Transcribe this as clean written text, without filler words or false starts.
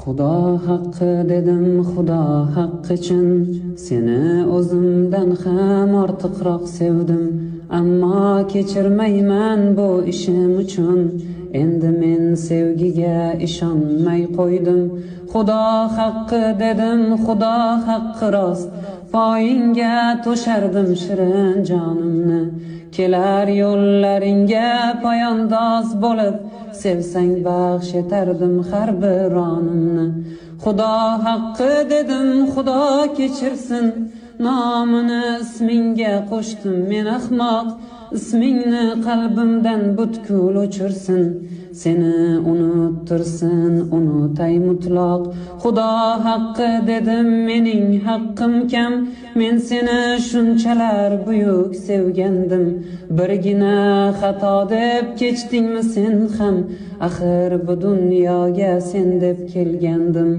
Xudo haqqi dedim, Xudo haqqi için seni o'zimdan ham ortiqroq sevdim. Ammo kechirmayman bu ishim uchun. Endi men sevgiga ishonmay qo'ydim. Xudo haqqi dedim, Xudo haqqi rost. Poyingga to'shardim shirin jonimni. Kelar yo'llaringga poyandoz bo'lib, sevsang baxsh etardim har bir onimni. Xudo haqqi dedim, Xudo kechirsin. Nomini ismingga qo'shdim men ahmoq. Ismingni qalbimdan butkul o'chirsin. Seni unuttirsin, unutay mutloq. Xudo haqqi dedim, mening haqqim kam. Men seni shunchalar buyuk sevgandim. Birgina xato deb kechdingmi sen ham? Axir bu dunyoga sen deb kelgandim.